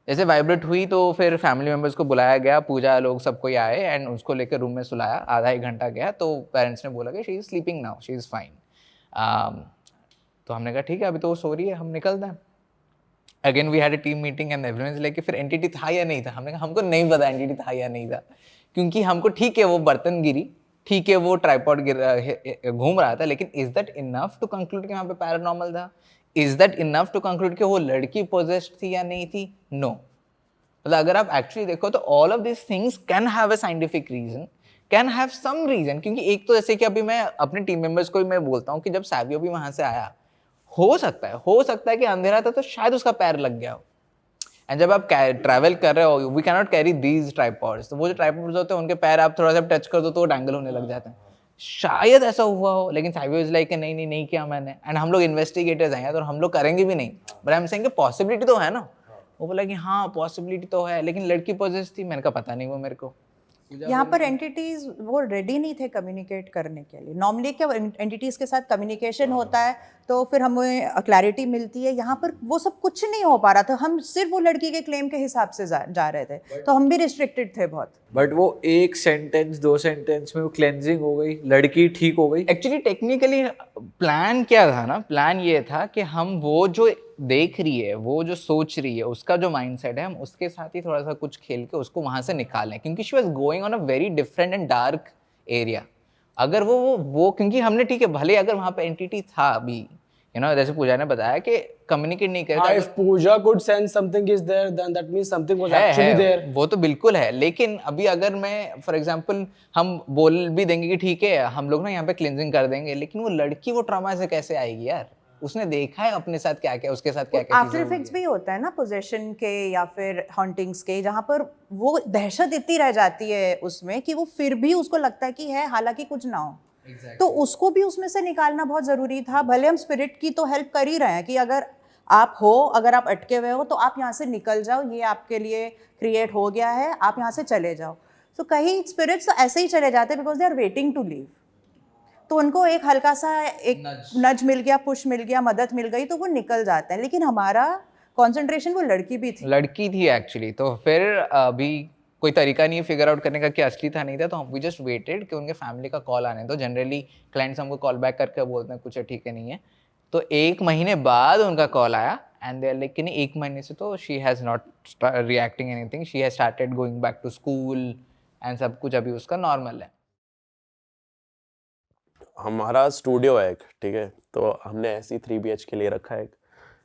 जैसे वाइब्रेट हुई तो फिर फैमिली मेम्बर्स को बुलाया गया, पूजा लोग सब कोई आए एंड उसको लेकर रूम में सुलाया। आधा एक घंटा गया तो पेरेंट्स ने बोला कि she is sleeping now, she is fine. तो हमने कहा ठीक है, अभी तो वो सो रही है, हम निकलते हैं। Again we had a team meeting and everyone is like, फिर एंटिटी था या नहीं था। हमने कहा हमको नहीं पता एंटिटी था या नहीं था, क्योंकि हमको ठीक है वो बर्तन गिरी, ठीक है वो ट्राइपॉड घूम रहा था, लेकिन is that enough to conclude कि वहाँ पे पैरानॉर्मल था? Is that enough to conclude कि वो लड़की पोजेस्ड थी या नहीं थी? नो। मतलब अगर आप एक्चुअली देखो तो all of this things can have a scientific reason, can have some reason. क्योंकि एक तो जैसे कि अभी मैं अपने टीम मेंबर्स को भी मैं बोलता हूँ कि जब सैवियो भी वहां से आया, हो सकता है कि अंधेरा था तो शायद उसका पैर लग गया हो। एंड जब आप ट्रैवल कर रहे हो, we can not carry these tripods, तो वो जो ट्राइपॉड्स होते हैं उनके पैर आप थोड़ा सा टच कर दो तो वो डैंगल होने लग जाते हैं। शायद ऐसा हुआ हो, लेकिन सैवियो इज लाइक नहीं किया मैंने। एंड हम लोग इन्वेस्टिगेटर्स हैं और हम लोग करेंगे भी नहीं, but I am saying possibility तो है ना। वो बोला कि हाँ पॉसिबिलिटी तो है, लेकिन लड़की पोजेस थी। मैंने कहा पता नहीं वो मेरे को। यहाँ पर एंटिटीज वो रेडी नहीं थे कम्युनिकेट करने के लिए। नॉर्मली क्या एंटिटीज के साथ कम्युनिकेशन होता है तो फिर हमें क्लैरिटी मिलती है। यहाँ पर वो सब कुछ नहीं हो पा रहा था, हम सिर्फ वो लड़की के क्लेम के हिसाब से जा रहे थे, तो हम भी रिस्ट्रिक्टेड थे बहुत। बट वो एक सेंटेंस 2 सेंटेंस में वो क्लेंजिंग हो गई, लड़की ठीक हो गई। एक्चुअली टेक्निकली प्लान क्या था ना, प्लान ये था कि हम वो जो देख रही है, वो जो सोच रही है, उसका जो माइंडसेट है, हम उसके साथ ही थोड़ा सा कुछ खेल के उसको वहां से निकालें, क्योंकि she was going on a very different and dark area. अगर वो क्योंकि हमने ठीक है, भले अगर वहां पे एंटिटी था अभी, जैसे पूजा ने बताया कि कम्युनिकेट नहीं करता। if Pooja could sense something is there, then that means something was actually there. वो तो बिल्कुल है, लेकिन अभी अगर मैं फॉर एग्जांपल हम बोल भी देंगे कि ठीक है हम लोग ना यहाँ पे क्लिनजिंग कर देंगे, लेकिन वो लड़की वो ट्रॉमा से कैसे आएगी यार? उसने देखा है अपने साथ क्या क्या, उसके साथ क्या क्या आफ्टर इफेक्ट्स भी होता है ना पोजेशन के या फिर हॉन्टिंग्स के, जहाँ पर वो दहशत इतनी रह जाती है उसमें कि वो फिर भी उसको लगता है कि है, हालांकि कुछ ना हो। तो उसको भी उसमें से निकालना बहुत ज़रूरी था। भले हम स्पिरिट की तो हेल्प कर ही रहे हैं कि अगर अगर आप अटके हुए हो तो आप यहाँ से निकल जाओ, ये आपके लिए क्रिएट हो गया है, आप यहाँ से चले जाओ। तो कई स्पिरिट्स तो ऐसे ही चले जाते हैं because they are waiting to leave. तो उनको एक हल्का सा एक नज मिल गया, पुश मिल गया, मदद मिल गई तो वो निकल जाते हैं। लेकिन हमारा कंसंट्रेशन वो लड़की थी एक्चुअली। तो फिर अभी कोई तरीका नहीं है फिगर आउट करने का कि असली था नहीं था, तो वी जस्ट वेटेड कि उनके फैमिली का कॉल आने दो। जनरली क्लाइंट्स हमको कॉल बैक करके बोलते हैं कुछ है ठीक है नहीं है। तो 1 महीने बाद उनका कॉल आया एंड दे आर लाइक कि 1 महीने से तो she has not reacting anything, she has started going back to school and सब कुछ अभी उसका नॉर्मल है। हमारा स्टूडियो है एक, ठीक है, तो हमने ऐसी 3 BHK ले रखा है।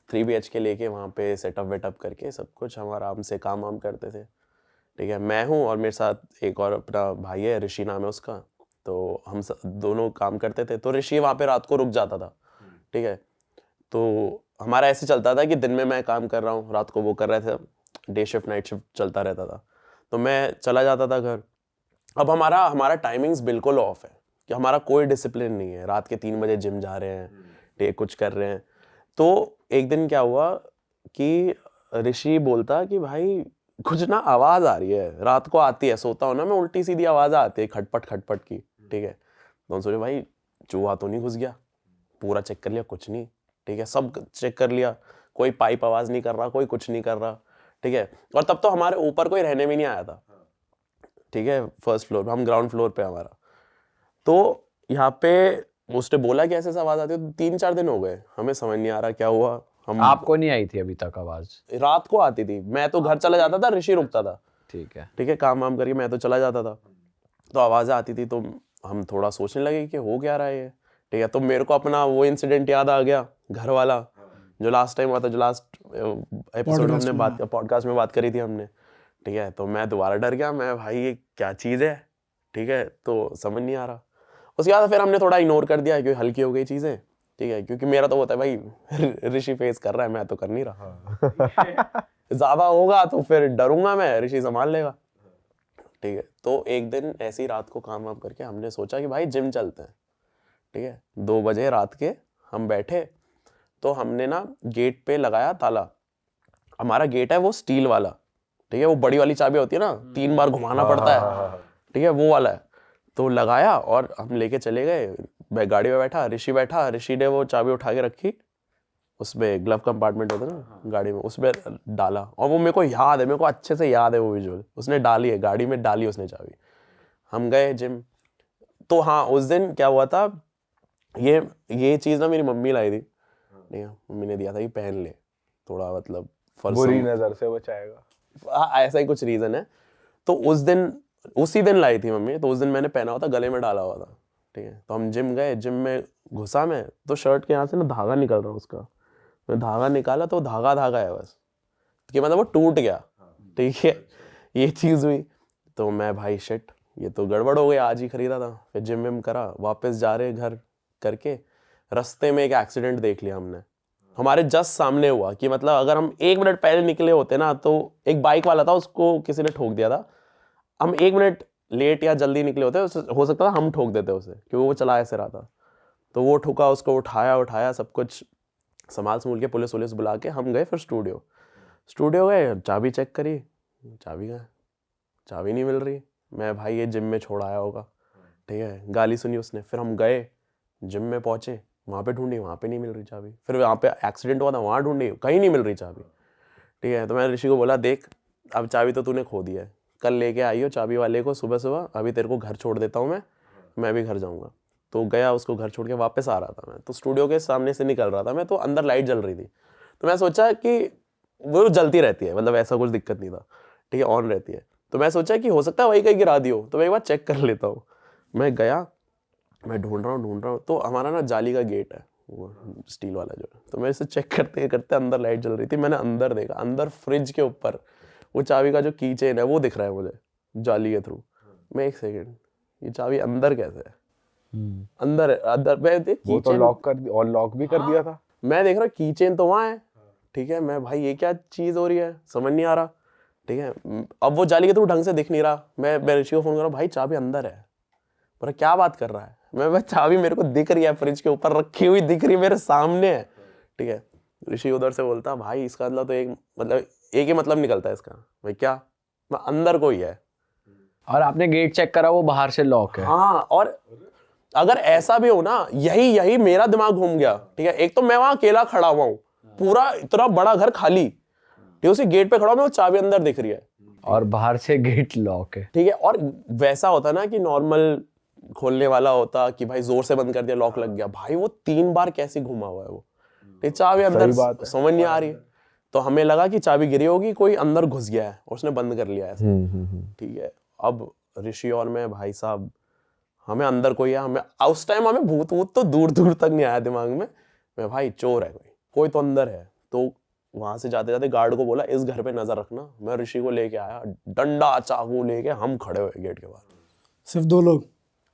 3 BHK लेके वहाँ पे सेटअप वेटअप करके सब कुछ हम आराम से काम वाम करते थे, ठीक है। मैं हूँ और मेरे साथ एक और अपना भाई है, ऋषि नाम है उसका। तो हम दोनों काम करते थे, तो ऋषि वहाँ पे रात को रुक जाता था, ठीक है। तो हमारा ऐसे चलता था कि दिन में मैं काम कर रहा हूँ, रात को वो कर रहे थे, डे शिफ्ट नाइट शिफ्ट चलता रहता था। तो मैं चला जाता था घर। अब हमारा टाइमिंग्स बिल्कुल ऑफ है कि हमारा कोई डिसिप्लिन नहीं है। रात के 3 बजे जिम जा रहे हैं, ठीक, कुछ कर रहे हैं। तो एक दिन क्या हुआ कि ऋषि बोलता कि भाई कुछ ना आवाज़ आ रही है, रात को आती है, सोता हूँ ना मैं, उल्टी सीधी आवाज़ आती है खटपट खटपट की, ठीक है। तो हम सोचे भाई चूहा तो नहीं घुस गया, पूरा चेक कर लिया, कुछ नहीं, ठीक है, सब चेक कर लिया, कोई पाइप आवाज़ नहीं कर रहा, कोई कुछ नहीं कर रहा, ठीक है। और तब तो हमारे ऊपर कोई रहने भी नहीं आया था, ठीक है, फर्स्ट फ्लोर, हम ग्राउंड फ्लोर पे हमारा। तो यहाँ पे उसने बोला कि ऐसे आवाज़ आती है, तो 3-4 दिन हो गए, हमें समझ नहीं आ रहा क्या हुआ। हम आपको नहीं आई थी अभी तक आवाज? रात को आती थी, मैं तो घर चला जाता था, ऋषि रुकता था, ठीक है। ठीक है, काम वाम करके मैं तो चला जाता था। तो आवाज़ें आती थी, तो हम थोड़ा सोचने लगे कि हो क्या रहा है ये, ठीक है। तो मेरे को अपना वो इंसिडेंट याद आ गया, घर वाला, जो लास्ट टाइम हुआ था, जो लास्ट एपिसोड हमने बात पॉडकास्ट में बात करी थी हमने, ठीक है। तो मैं दोबारा डर गया, मैं भाई ये क्या चीज़ है, ठीक है, तो समझ नहीं आ रहा। उसके बाद फिर हमने थोड़ा इग्नोर कर दिया क्योंकि हल्की हो गई चीज़ें, ठीक है, क्योंकि मेरा तो होता है भाई ऋषि फेस कर रहा है, मैं तो कर नहीं रहा। ज़्यादा होगा तो फिर डरूंगा मैं, ऋषि संभाल लेगा, ठीक है। तो एक दिन ऐसी रात को काम वाम करके हमने सोचा कि भाई जिम चलते हैं, ठीक है। 2 बजे रात के हम बैठे, तो हमने ना गेट पे लगाया ताला। हमारा गेट है वो स्टील वाला, ठीक है, वो बड़ी वाली चाबी होती है ना, 3 बार घुमाना पड़ता है, ठीक है, वो वाला है। तो लगाया और हम लेके चले गए, मैं गाड़ी में बैठा, ऋषि ने वो चाबी उठा के रखी, उसमें ग्लव कंपार्टमेंट होता है ना गाड़ी में, उसमें डाला। और वो मेरे को याद है, मेरे को अच्छे से याद है वो विजुअल, उसने डाली है, गाड़ी में डाली उसने चाबी। हम गए जिम। तो हाँ, उस दिन क्या हुआ था, ये चीज़ ना मेरी मम्मी लाई थी, ठीक है, मम्मी ने दिया था कि पहन ले, थोड़ा मतलब बुरी नजर से बचाएगा, हाँ, ऐसा ही कुछ रीज़न है। तो उसी दिन लाई थी मम्मी, तो उस दिन मैंने पहना हुआ था, गले में डाला हुआ था, ठीक है। तो हम जिम गए, जिम में घुसा मैं, तो शर्ट के यहाँ से ना धागा निकल रहा उसका, मैं धागा निकाला तो धागा है बस, कि मतलब वो टूट गया, ठीक है, ये चीज़ हुई। तो मैं भाई शिट, ये तो गड़बड़ हो गई, आज ही खरीदा था। फिर जिम विम करा, वापस जा रहे घर करके, रास्ते में एक एक्सीडेंट देख लिया हमने, हमारे जस्ट सामने हुआ, कि मतलब अगर हम 1 मिनट पहले निकले होते ना, तो एक बाइक वाला था, उसको किसी ने ठोक दिया था। हम 1 मिनट लेट या जल्दी निकले होते, हो सकता था हम ठोक देते उसे, क्योंकि वो चला ऐसे रहा था। तो वो ठुका, उसको उठाया सब कुछ संभाल के, पुलिस बुला के हम गए फिर स्टूडियो गए, चाबी चेक करी, चाबी नहीं मिल रही। मैं भाई ये जिम में छोड़ आया होगा, ठीक है, गाली सुनी उसने। फिर हम गए, जिम में पहुंचे, वहाँ पे ढूंढी, वहाँ पे नहीं मिल रही चाबी। फिर वहाँ पे एक्सीडेंट हुआ था, वहाँ ढूंढी, कहीं नहीं मिल रही चाबी, ठीक है। तो मैंने ऋषि को बोला, देख अब चाबी तो तूने खो दी है, कल लेके आइयो चाबी वाले को सुबह, अभी तेरे को घर छोड़ देता हूँ मैं भी घर जाऊँगा। तो गया, उसको घर छोड़ के वापस आ रहा था मैं, तो स्टूडियो के सामने से निकल रहा था मैं, तो अंदर लाइट जल रही थी। तो मैं सोचा कि वो जलती रहती है, मतलब ऐसा कुछ दिक्कत नहीं था, ठीक है, ऑन रहती है। तो मैं सोचा कि हो सकता है वही कहीं गिरा दी हो, तो मैं एक बार चेक कर लेता हूँ। मैं गया, मैं ढूंढ रहा हूँ, तो हमारा ना जाली का गेट है, वो स्टील वाला जो है। तो मैं इसे चेक करते करते अंदर लाइट जल रही थी, मैंने अंदर देखा, अंदर फ्रिज के ऊपर वो चाबी का जो की चेन है वो दिख रहा है मुझे जाली के थ्रू। मैं 1 सेकेंड, ये चाबी अंदर कैसे है? अंदर मैं देख, वो तो लॉक कर दिया, और लॉक भी कर दिया था। मैं देख रहा की चेन तो वहाँ है, ठीक है। मैं भाई ये क्या चीज़ हो रही है, समझ नहीं आ रहा, ठीक है। अब वो जाली के थ्रू ढंग से दिख नहीं रहा। मैं ऋषि को फोन कर रहा हूँ, भाई चाबी अंदर है। पर क्या बात कर रहा है? मैं चाबी मेरे को दिख रही है, फ्रिज के ऊपर रखी हुई दिख रही है, मेरे सामने है, ठीक है। ऋषि उधर से बोलता, भाई इसका मतलब तो एक ही मतलब निकलता है इसका। भाई क्या? मैं अंदर कोई है। और आपने गेट चेक करा, वो बाहर से लॉक है। हाँ, और अगर ऐसा भी हो ना, यही मेरा दिमाग घूम गया, ठीक है। एक तो मैं वहां अकेला खड़ा हुआ हूँ, पूरा इतना बड़ा घर खाली, ठीक है, उसी गेट पे खड़ा हूँ मैं, वो चाबी अंदर दिख रही है और बाहर से गेट लॉक है, ठीक है। और वैसा होता ना कि नॉर्मल खोलने वाला होता कि भाई जोर से बंद कर दिया, लॉक लग गया। भाई वो 3 बार कैसे घुमा हुआ है वो, चाबी अंदर, समझ नहीं आ रही। तो हमें लगा कि चाबी गिरी होगी, कोई अंदर घुस गया है, उसने बंद कर लिया है, ठीक है। अब ऋषि और मैं, भाई साहब, हमें अंदर कोई है, हमें उस टाइम हमें भूत तो दूर दूर तक नहीं आया दिमाग में। मैं भाई चोर है, कोई तो अंदर है। तो वहां से जाते जाते गार्ड को बोला, इस घर पे नजर रखना। मैं ऋषि को लेके आया, डंडा चाकू लेके हम खड़े हुए गेट के बाहर, सिर्फ 2 लोग?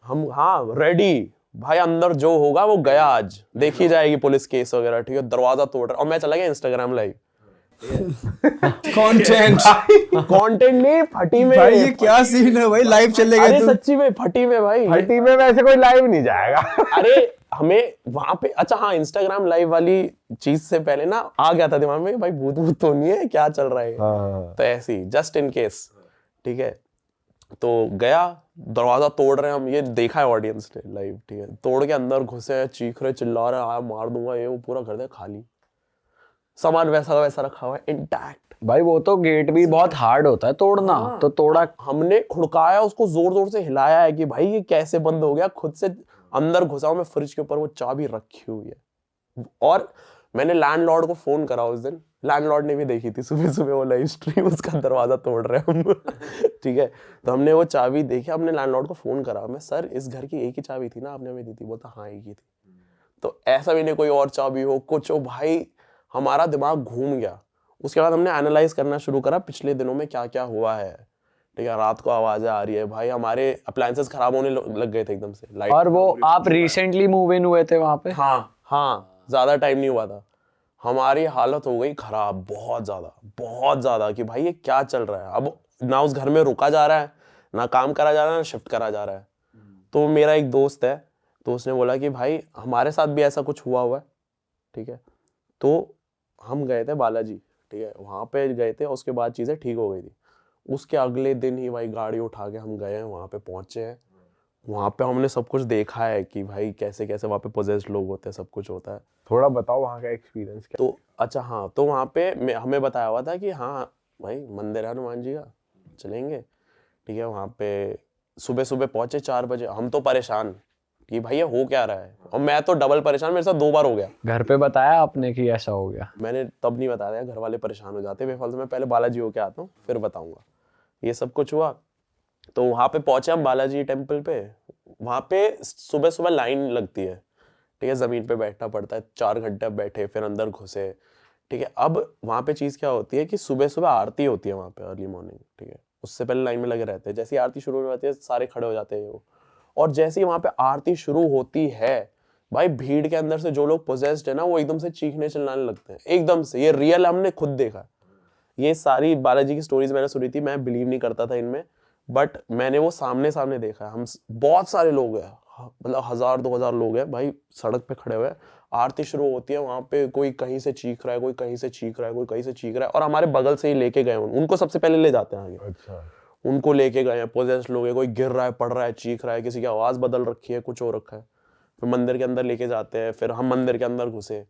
हम हाँ रेडी भाई, अंदर जो होगा वो गया, आज देखी जाएगी पुलिस केस वगैरह, ठीक है। दरवाजा तोड़ रहा और मैं चला गया इंस्टाग्राम लाइव। कंटेंट कंटेंट नहीं, फटी में भाई ये क्या सीन है भाई, लाइव चले अरे गए तुम। सच्ची में फटी में भाई। फटी में वैसे कोई लाइव नहीं जाएगा। अरे हमें वहां पे अच्छा हाँ इंस्टाग्राम लाइव वाली चीज से पहले ना आ गया था दिमाग में भाई भूत भूत तो नहीं है, क्या चल रहा है। हाँ। तो ऐसे ही जस्ट इन केस, ठीक है। तो गया, दरवाजा तोड़ रहे हैं हम, ये देखा है ऑडियंस ने लाइव, ठीक है। तोड़ के अंदर घुसे हैं, चीख रहे, चिल्ला रहे, आया मार दूंगा ये वो, पूरा कर दे खाली, सामान वैसा वैसा रखा हुआ है इंटैक्ट। भाई वो तो गेट भी बहुत हार्ड होता है तोड़ना, तो तोड़ा। हमने खुड़काया उसको, जोर जोर से हिलाया है कि भाई ये कैसे बंद हो गया, खुद से अंदर घुसा हूं मैं, फ्रिज के ऊपर वो चाबी रखी हुई है। और मैंने लैंडलॉर्ड को फोन करा उस दिन, लैंडलॉर्ड ने भी देखी थी सुबह सुबह वो लाइव स्ट्रीम, उसका दरवाजा तोड़ रहे हम ठीक है। तो हमने वो चाबी देखी, हमने लैंडलॉर्ड को फोन करा, मैं सर इस घर की एक ही चाबी थी ना आपने हमें दी थी? बोलता हाँ एक ही थी। तो ऐसा भी नहीं कोई और चाबी हो कुछ हो, भाई हमारा दिमाग घूम गया। उसके बाद हमने एनालाइज करना शुरू करा पिछले दिनों में क्या क्या हुआ है, ठीक है। रात को आवाजें आ रही है भाई, हमारे अप्लायंसेस खराब होने लग गए थे एकदम से, लाइट। और वो आप रिसेंटली मूव इन हुए थे वहां पे? हाँ ज्यादा टाइम नहीं हुआ था। हमारी हालत हो गई खराब बहुत ज्यादा कि भाई ये क्या चल रहा है। अब ना उस घर में रुका जा रहा है, ना काम करा जा रहा है, ना शिफ्ट करा जा रहा है। तो मेरा एक दोस्त है, तो उसने बोला कि भाई हमारे साथ भी ऐसा कुछ हुआ है, ठीक है। तो हम गए थे बालाजी, ठीक है, वहाँ पे गए थे, उसके बाद चीज़ें ठीक हो गई थी। उसके अगले दिन ही भाई गाड़ी उठा के हम गए हैं, वहाँ पे पहुँचे हैं। वहाँ पे हमने सब कुछ देखा है कि भाई कैसे कैसे वहाँ पे पोजेस्ड लोग होते हैं, सब कुछ होता है। थोड़ा बताओ वहाँ का एक्सपीरियंस क्या। तो अच्छा हाँ, तो वहाँ पे हमें बताया हुआ था कि हाँ भाई मंदिर है हनुमान जी का, चलेंगे, ठीक है। वहाँ पे सुबह सुबह पहुँचे 4 बजे, हम तो परेशान कि भाई ये हो क्या रहा है, और मैं तो डबल परेशान, मेरे साथ 2 बार हो गया। घर पे बताया आपने कि ऐसा हो गया? मैंने तब नहीं बताया, घर वाले परेशान हो जाते बेफालतू। मैं पहले बालाजी होके आता हूँ फिर बताऊंगा। ये सब कुछ हुआ, तो वहाँ पे पहुंचे हम बालाजी टेम्पल पे। वहाँ पे सुबह सुबह लाइन लगती है, ठीक है, जमीन पे बैठना पड़ता है, 4 घंटे बैठे, फिर अंदर घुसे, ठीक है। अब वहाँ पे चीज़ क्या होती है कि सुबह सुबह आरती होती है वहाँ पे, अर्ली मॉर्निंग, ठीक है। उससे पहले लाइन में लगे रहते हैं, जैसे ही आरती शुरू हो जाती है सारे खड़े हो जाते हैं वो। और जैसे ही वहाँ पे आरती शुरू होती है भाई, भीड़ के अंदर से जो लोग पोजेस्ड है ना, वो एकदम से चीखने चिल्लाने लगते हैं एकदम से। ये रियल हमने खुद देखा। ये सारी बालाजी की स्टोरीज मैंने सुनी थी, मैं बिलीव नहीं करता था इनमें, बट मैंने वो सामने सामने देखा है। हम बहुत सारे लोग हैं, मतलब 1000-2000 लोग हैं भाई, सड़क पे खड़े हुए हैं। आरती शुरू होती है, वहाँ पे कोई कहीं से चीख रहा है, कोई कहीं से चीख रहा है, कोई कहीं से चीख रहा है, और हमारे बगल से ही लेके गए उनको सबसे पहले ले जाते हैं आगे। अच्छा, उनको लेके गए हैं, पोजेस्ड लोग है, कोई गिर रहा है, पड़ रहा है, चीख रहा है, किसी की आवाज बदल रखी है, कुछ हो रखा है। फिर मंदिर के अंदर लेके जाते हैं, फिर हम मंदिर के अंदर घुसे।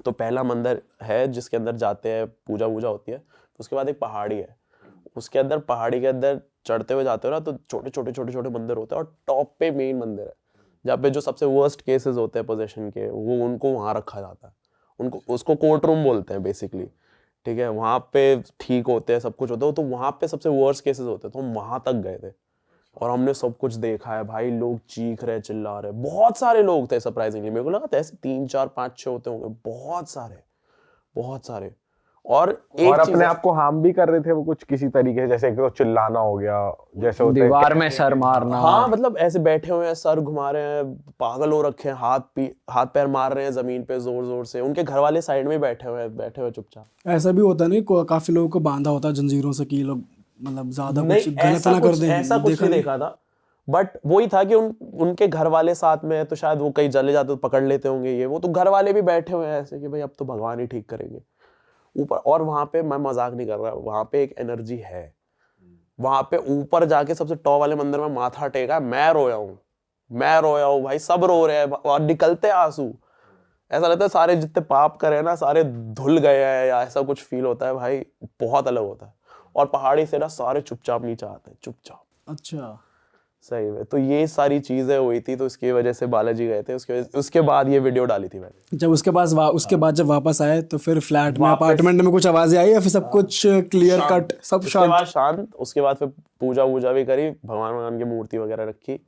तो पहला मंदिर है जिसके अंदर जाते हैं, पूजा वूजा होती है। उसके बाद एक पहाड़ी है, उसके अंदर पहाड़ी के अंदर चढ़ते हुए जाते हो ना, तो छोटे छोटे मंदिर होते हैं, और टॉप पे मेन मंदिर है जहाँ पे जो सबसे वर्स्ट केसेस होते हैं पोजेशन के, वो उनको वहाँ रखा जाता है। उनको उसको कोर्ट रूम बोलते हैं बेसिकली, ठीक है। वहाँ पे ठीक होते हैं, सब कुछ होता है, तो वहाँ पे सबसे वर्स्ट केसेस होते हैं। तो हम वहाँ तक गए थे और हमने सब कुछ देखा है भाई। लोग चीख रहे, चिल्ला रहे, बहुत सारे लोग थे सरप्राइजिंगली। मेरे को लगा था ऐसे 3, 4, 5, 6 होते होंगे, बहुत सारे। और अपने आप को हार्म भी कर रहे थे वो कुछ किसी तरीके से, जैसे एक तो चिल्लाना हो गया, जैसे होते दीवार में सर मारना। हाँ, मतलब ऐसे बैठे हुए हैं, सर घुमा रहे हैं, पागल हो रखे हैं, हाथ पैर मार रहे हैं जमीन पे जोर जोर से। उनके घर वाले साइड में बैठे हुए चुपचाप। ऐसा भी होता नहीं, काफी लोगों को बांधा होता है जंजीरों से कि लोग मतलब ज्यादा कुछ नहीं, गलत ना कर दें। ऐसा कुछ नहीं देखा था, बट वही था कि उनके घर वाले साथ में है, तो शायद वो कहीं चले जाते तो पकड़ लेते होंगे ये वो। तो घर वाले भी बैठे हुए हैं ऐसे कि भाई अब तो भगवान ही ठीक करेंगे ऊपर। और वहां पे मैं मजाक नहीं कर रहा, वहां पे एक एनर्जी है। वहां पे ऊपर जाके सबसे टॉप वाले मंदिर में माथा टेका, मैं रोया हूँ भाई, सब रो रहे हैं और निकलते आंसू। ऐसा लगता है सारे जितने पाप करे ना सारे धुल गए हैं, या ऐसा कुछ फील होता है भाई, बहुत अलग होता है। और पहाड़ी से ना सारे चुपचाप नीचे आते हैं, चुपचाप। अच्छा, सही में। तो ये सारी चीजें हुई थी, तो इसकी वजह से बालाजी गए थे। उसके बाद ये वीडियो डाली थी मैंने। जब उसके बाद जब वापस आए तो फिर फ्लैट में, अपार्टमेंट में कुछ आवाजें आई या फिर सब कुछ क्लियर कट, सब शांत? शांत। उसके बाद फिर पूजा वूजा भी करी, भगवान की मूर्ति वगैरह रखी,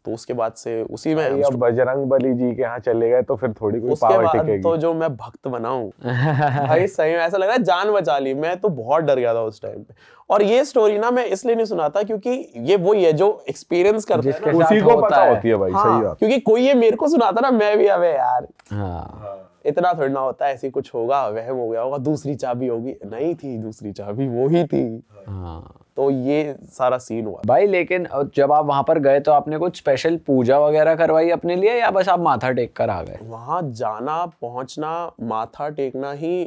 तो उसके बाद से उसी में भाई, अब बजरंग बली जी के यहाँ चले गए तो फिर थोड़ी कोई उसके पावर बाद टिकेगी। तो जो मैं भक्त बनाऊं भाई सही में ऐसा लग रहा है जान बचा ली। मैं तो बहुत डर गया था उस टाइम पे। और ये स्टोरी ना मैं इसलिए नहीं सुनाता क्योंकि ये वही है जो एक्सपीरियंस करता है ना, उसी को पता होती है भाई। सही बात। क्योंकि कोई ये मेरे को सुनाता ना मैं भी अबे यार हाँ इतना थोड़ी ना होता है, ऐसी कुछ होगा, वहम हो गया होगा, दूसरी चाबी होगी, नहीं थी दूसरी चाबी वो ही थी। हाँ तो ये सारा सीन हुआ। भाई। लेकिन जब आप वहां पर गए तो आपने कुछ स्पेशल पूजा वगैरह करवाई अपने लिए या बस आप माथा टेक कर आ गए? वहां जाना पहुंचना माथा टेकना ही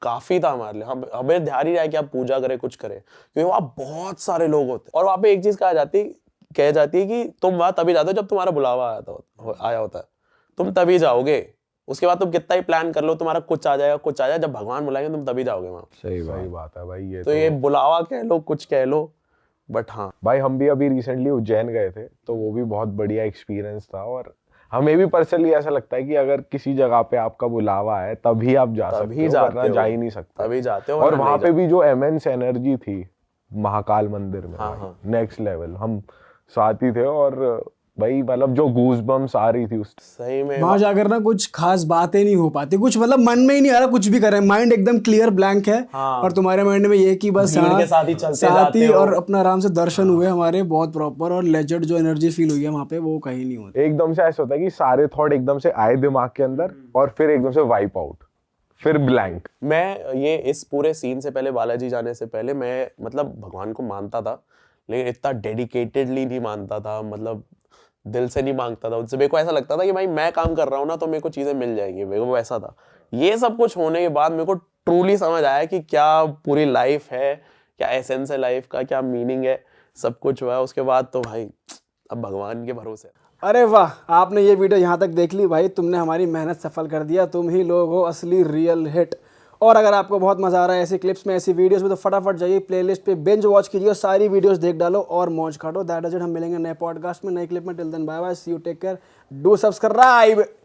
काफी था हमारे लिए। हम हमें ध्यान ही रहा कि आप पूजा करें कुछ करें, क्योंकि वहां बहुत सारे लोग होते हैं। और वहां पे एक चीज कह जाती है कि तुम वहां तभी जाते हो जब तुम्हारा बुलावा आया होता है, तुम तभी जाओगे। उसके बाद तुम कितना ही प्लान कर लो तुम्हारा कुछ आ जाएगा, जब भगवान बुलाएंगे तुम तभी जाओगे वहां। सही बात है भाई। ये तो ये बुलावा कह लो कुछ कह लो, बट हाँ भाई हम भी अभी रिसेंटली उज्जैन गए थे तो वो भी बहुत बढ़िया एक्सपीरियंस था। और हमें भी पर्सनली ऐसा लगता है कि अगर किसी जगह पे आपका बुलावा है तभी आप जा सकते हो, वरना जा ही नहीं सकते। तभी जाते हो। और वहां पे भी जो इमेंस एनर्जी थी महाकाल मंदिर में, हाँ। Next level. हम साथ ही थे और भाई मतलब जो गूज बम्स आ रही थी उस सही में वहां जाकर ना कुछ खास बातें नहीं हो पाती, कुछ मतलब मन में ही नहीं आ रहा कुछ भी कर रहे हैं, माइंड एकदम क्लियर ब्लैंक है। और तुम्हारे माइंड में ये कि बस भीड़ हाँ, के साथ ही चलते साथ जाते ही हो। और अपना आराम से दर्शन हुए हमारे बहुत प्रॉपर, और लेजेंड जो एनर्जी फील हुई है वहां पे वो कहीं नहीं होती। एकदम से ऐसा होता है कि सारे थॉट एकदम से आए दिमाग के अंदर और फिर एकदम से वाइप आउट, फिर ब्लैंक। मैं ये इस पूरे सीन से पहले, बालाजी जाने से पहले, मैं मतलब भगवान को मानता था लेकिन इतना डेडिकेटेडली नहीं मानता था, मतलब दिल से नहीं मांगता था उनसे। मेरे को ऐसा लगता था कि भाई मैं काम कर रहा हूँ ना तो मेरे को चीजें मिल जाएंगी, मेरे को ऐसा था। ये सब कुछ होने के बाद मेरे को ट्रूली समझ आया कि क्या पूरी लाइफ है, क्या एसेंस है लाइफ का, क्या मीनिंग है, सब कुछ हुआ है। उसके बाद तो भाई अब भगवान के भरोसे। अरे वाह, आपने ये वीडियो यहाँ तक देख ली भाई, तुमने हमारी मेहनत सफल कर दिया। तुम ही लोग हो असली रियल हिट। और अगर आपको बहुत मजा आ रहा है ऐसी क्लिप्स में, ऐसी वीडियोस में, तो फटाफट जाइए प्लेलिस्ट पे बिंज वॉच कीजिए और सारी वीडियोस देख डालो और मौज काटो। That is it. हम मिलेंगे नए पॉडकास्ट में, नए क्लिप में। Till then bye bye, see you, take care, do subscribe.